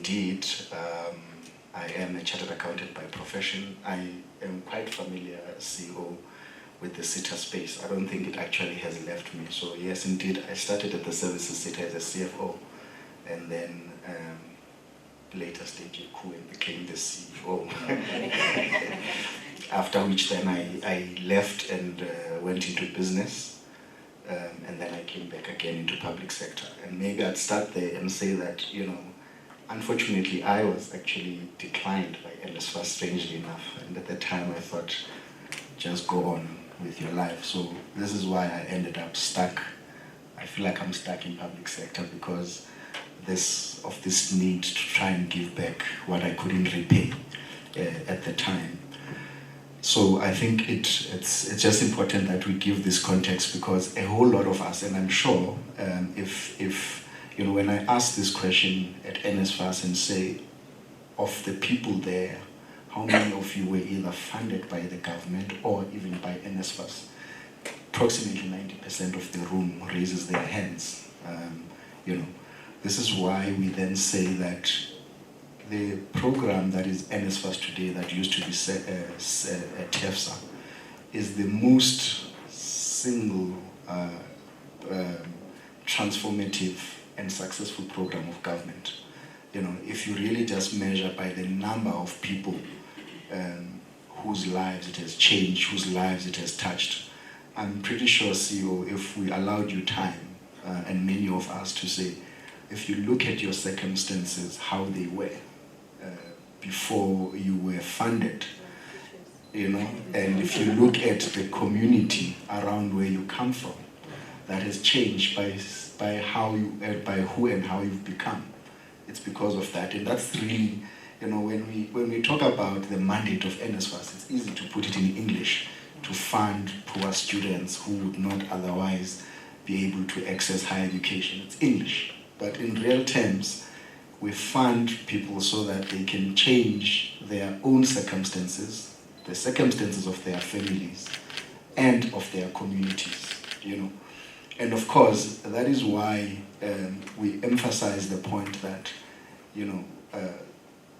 indeed, I am a chartered accountant by profession. I am quite familiar, CEO, with the SETA space. I don't think it actually has left me. So yes, indeed, I started at the services SETA as a CFO, and then later staged a coup and became the CEO. After which then I left and went into business, and then I came back again into public sector. And maybe I'd start there and say that, you know, unfortunately I was actually declined by NSFAS, strangely enough. And at that time I thought, just go on with your life. So this is why I ended up stuck. I feel like I'm stuck in public sector because this need to try and give back what I couldn't repay at the time. So I think it's just important that we give this context, because a whole lot of us, and I'm sure if you know, when I ask this question at NSFAS and say, of the people there, how many of you were either funded by the government or even by NSFAS? Approximately 90% of the room raises their hands. You know, this is why we then say that the program that is NSFAS today, that used to be Nfsas, is the most single transformative and successful program of government. You know, if you really just measure by the number of people whose lives it has changed, whose lives it has touched, I'm pretty sure, CEO, if we allowed you time, and many of us, to say, if you look at your circumstances, how they were before you were funded, you know, and if you look at the community around where you come from, that has changed by who and how you've become. It's because of that, and that's really, you know, when we talk about the mandate of NSFAS, it's easy to put it in English, to fund poor students who would not otherwise be able to access higher education. It's English, but in real terms, we fund people so that they can change their own circumstances, the circumstances of their families, and of their communities, you know. And of course, that is why we emphasize the point that, you know,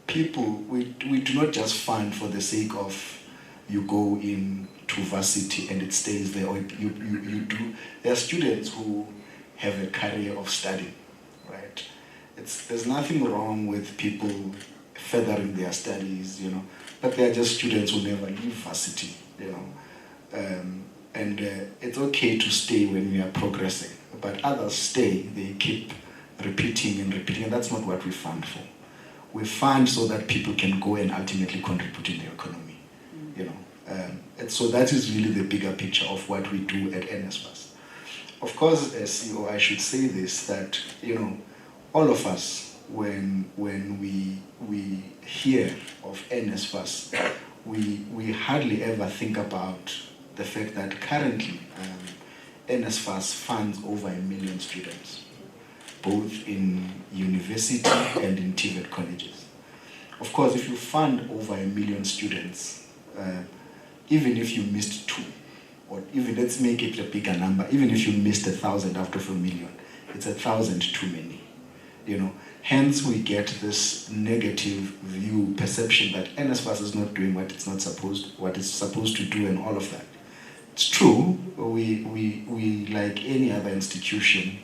people, we do not just fund for the sake of you go into varsity and it stays there, or you do. There are students who have a career of study, right? There's nothing wrong with people furthering their studies, you know, but they're just students who never leave varsity, you know. And it's okay to stay when we are progressing, but others stay, they keep repeating and repeating, and that's not what we fund for. We fund so that people can go and ultimately contribute in the economy, you know. And so that is really the bigger picture of what we do at NSFAS. Of course, as CEO, I should say this, that, you know, all of us, when we hear of NSFAS, we hardly ever think about the fact that currently NSFAS funds over 1 million students, both in university and in TVET colleges. Of course, if you fund over 1 million students, even if you missed 2, or even, let's make it a bigger number, even if you missed 1,000 out of 1 million, it's 1,000 too many, you know. Hence, we get this negative view, perception that NSFAS is not doing what it's supposed to do, and all of that. It's true, we like any other institution,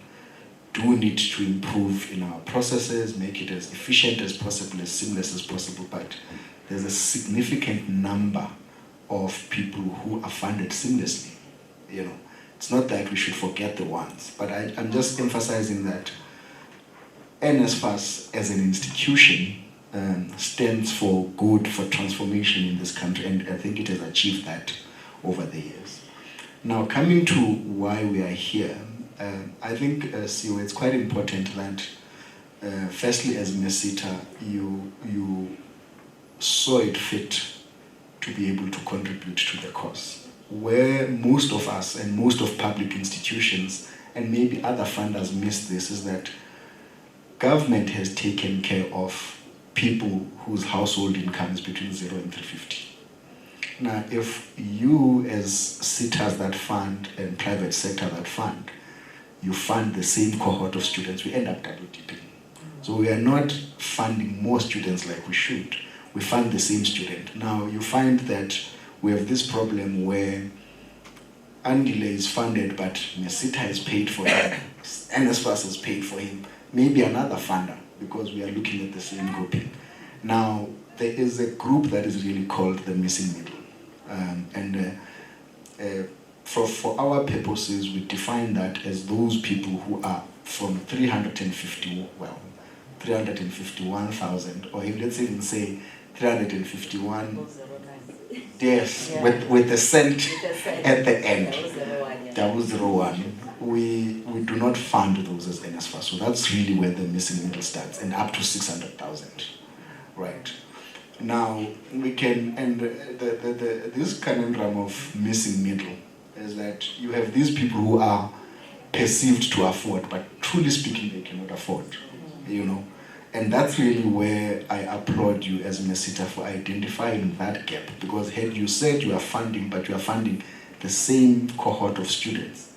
do need to improve in our processes, make it as efficient as possible, as seamless as possible, but there's a significant number of people who are funded seamlessly, you know. It's not that we should forget the ones, but I'm just emphasizing that NSFAS as an institution stands for good, for transformation in this country, and I think it has achieved that over the years. Now, coming to why we are here, I think, CEO, it's quite important that, firstly, as Merseta, you saw it fit to be able to contribute to the cause. Where most of us and most of public institutions and maybe other funders miss this is that government has taken care of people whose household income is between 0 and 350. Now, if you as SETAs that fund and private sector that fund, you fund the same cohort of students, we end up double dipping. So we are not funding more students like we should. We fund the same student. Now you find that we have this problem where Andile is funded, but Merseta is paid for him. NSFAS is paid for him. Maybe another funder, because we are looking at the same grouping. Now, there is a group that is really called the missing middle. For our purposes, we define that as those people who are from 351,000, or if let's even say 351, yes, yeah. with the cent at the end, 001. We do not fund those as NSFAS. So that's really where the missing middle starts, and up to 600,000, right? Now we can, and this conundrum of missing middle is that you have these people who are perceived to afford, but truly speaking, they cannot afford, you know. And that's really where I applaud you as Merseta for identifying that gap, because had you said you are funding, but you are funding the same cohort of students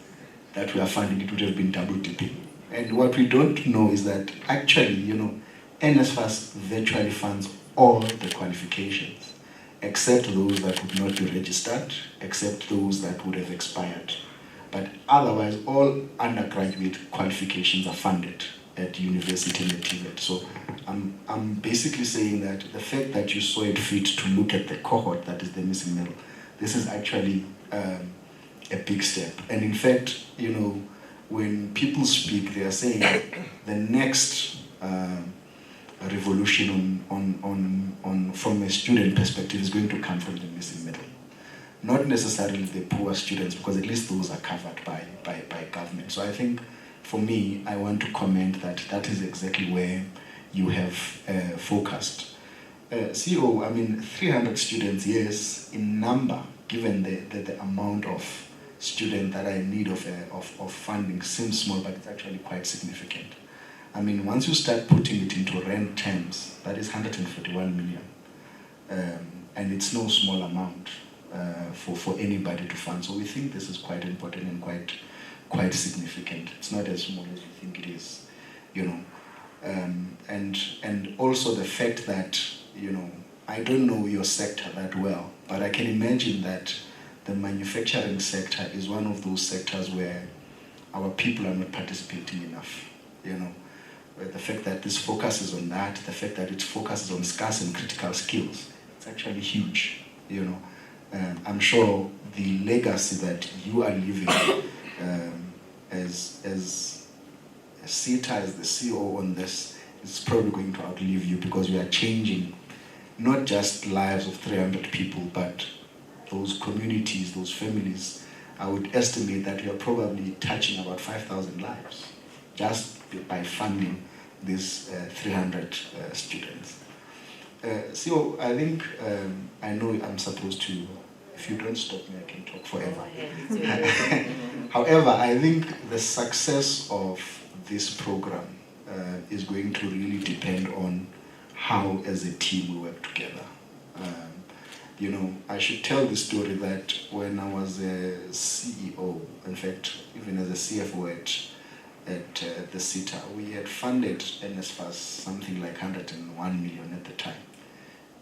that we are funding, it would have been double dipping. And what we don't know is that actually, you know, NSFAS virtually funds all the qualifications, except those that would not be registered, except those that would have expired. But otherwise, all undergraduate qualifications are funded at university and at TVET. So I'm basically saying that the fact that you saw it fit to look at the cohort that is the missing middle, this is actually a big step. And in fact, you know, when people speak, they are saying the next revolution from a student perspective is going to come from the missing middle. Not necessarily the poor students, because at least those are covered by government. So I think, for me, I want to comment that that is exactly where you have focused. CEO, I mean, 300 students, yes, in number, given the amount of students that are in need of funding seems small, but it's actually quite significant. I mean, once you start putting it into rent terms, that is 141 million. And it's no small amount for anybody to fund. So we think this is quite important and quite significant. It's not as small as you think it is, you know. And also the fact that, you know, I don't know your sector that well, but I can imagine that the manufacturing sector is one of those sectors where our people are not participating enough, you know. The fact that this focuses on that, the fact that it focuses on scarce and critical skills, it's actually huge, you know. I'm sure the legacy that you are leaving as Sita, as the CEO on this, is probably going to outlive you, because you are changing not just lives of 300 people, but those communities, those families. I would estimate that you are probably touching about 5,000 lives just by funding these 300 students. So I think, I know I'm supposed to, if you don't stop me, I can talk forever. However, I think the success of this program is going to really depend on how, as a team, we work together. You know, I should tell the story that when I was a CEO, in fact, even as a CFO at the SITA, we had funded NSFAS something like 101 million at the time.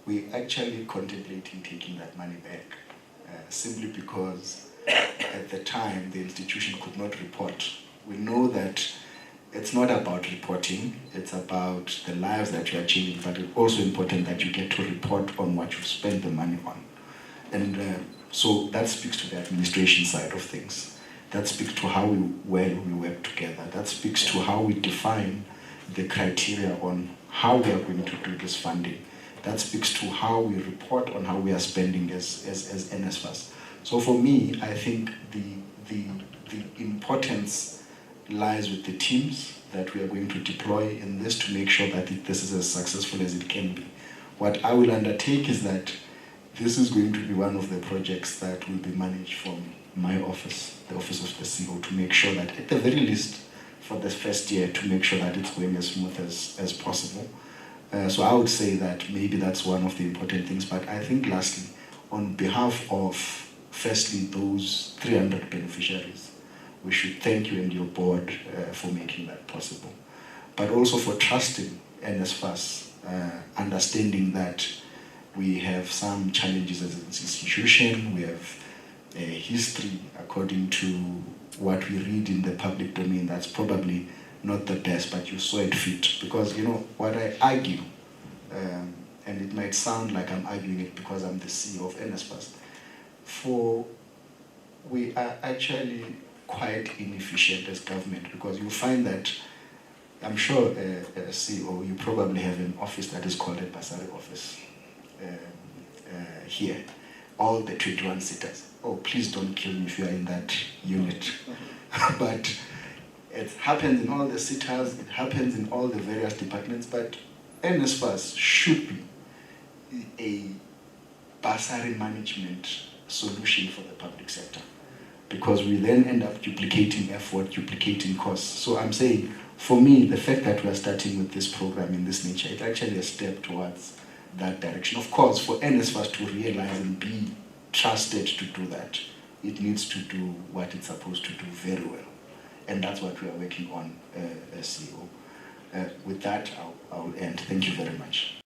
We actually contemplating taking that money back, simply because at the time the institution could not report. We know that it's not about reporting, it's about the lives that you are changing, but it's also important that you get to report on what you've spent the money on. And so that speaks to the administration side of things. That speaks to how we work together. That speaks to how we define the criteria on how we are going to do this funding. That speaks to how we report on how we are spending as NSFAS. So for me, I think the importance lies with the teams that we are going to deploy in this to make sure that this is as successful as it can be. What I will undertake is that this is going to be one of the projects that will be managed from my office, the office of the CEO, to make sure that at the very least for the first year, to make sure that it's going as smooth as possible. So I would say that maybe that's one of the important things. But I think lastly, on behalf of firstly those 300 beneficiaries, we should thank you and your board for making that possible. but also for trusting NSFAS, understanding that we have some challenges as an institution, we have a history according to what we read in the public domain that's probably not the best, but you saw it fit. Because, you know, what I argue, and it might sound like I'm arguing it because I'm the CEO of NSFAS, we are actually quite inefficient as government, because you find that, I'm sure as CEO, you probably have an office that is called a bursary office here. All the 21 sitters. Oh, please don't kill me if you are in that unit. But it happens in all the sitters, it happens in all the various departments, but NSFAS should be a bursary management solution for the public sector, because we then end up duplicating effort, duplicating costs. So I'm saying, for me, the fact that we are starting with this program in this nature, it's actually a step towards that direction. Of course, for NSFAS to realize and be trusted to do that, it needs to do what it's supposed to do very well. And that's what we are working on as CEO. With that, I'll end. Thank you very much.